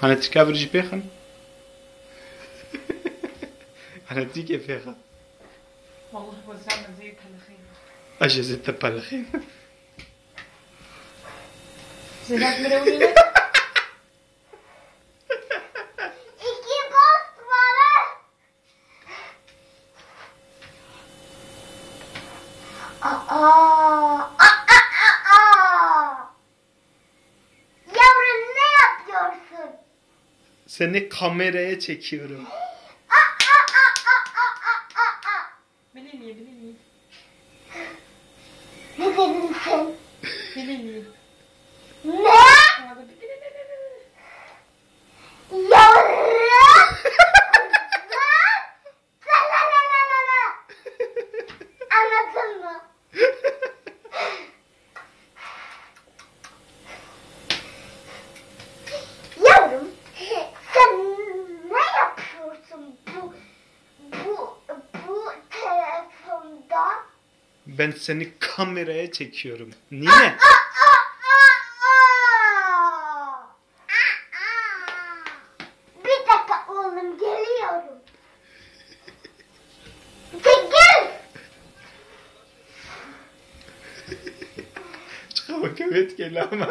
أنا تكابر جبيخن أنا تيجي فيها والله وزعنا زي الحلخين أجهزة البلخين زينات مروني Yavrum ne yapıyorsun? Seni kameraya çekiyorum. Bileni Ne dedin sen? bileni Ne? Yavrum! Anladın mı? Yavrum, sen ne yapıyorsun bu telefonda? Ben seni kameraya çekiyorum. Niye? Bir dakika oğlum, geliyorum. Gel. Çıkamak evet gel ama.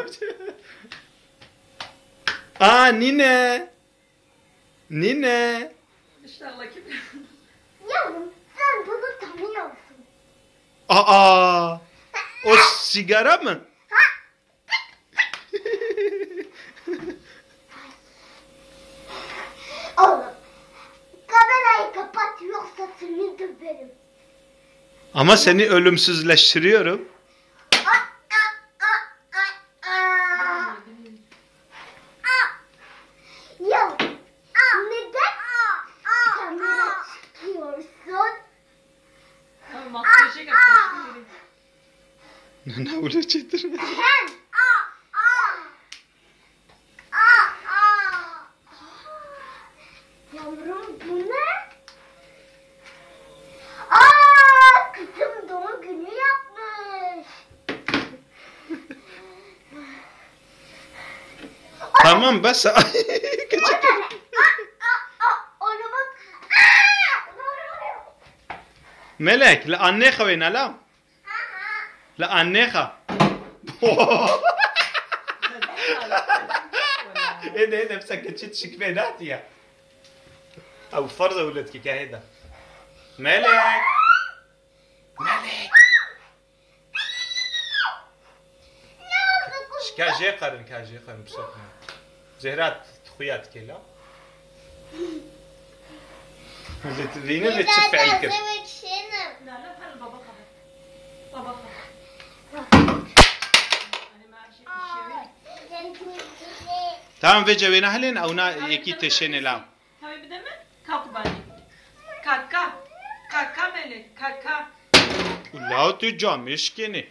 Aa nine. Nine. İnşallah kim? Yavrum, sen bunu tanıyorsun. Aa. O sigara mı? Oğlum, kamerayı kapat yoksa seni döverim. Ama seni ölümsüzleştiriyorum. Ya neden kamera çıkıyorsun? Tamam makyajı yapmıştım. Ne uğraşıdır? Sen. Yavrum bu ne? Kızım doğum günü yapmış. Tamam bas. Kaçak. Onu bak. Melek, la anneha وين لا؟ لا anneha. ايه ده نفسك تشتش كفينات يا او فرزه ولدك كهيدا ملك ملك كاجي قرن بصوت زهرات خويات كلا اللي تديني اللي تشفع الكل لا لا خلي بابا خبر بابا خبر انا ما اعرف شيء تمام فيجا وين اهلين او نا يكي تشيني لا Tabii bir de mi? Kalk bari. Kalk. Kalk melek. Kalk. لا تجا مشكني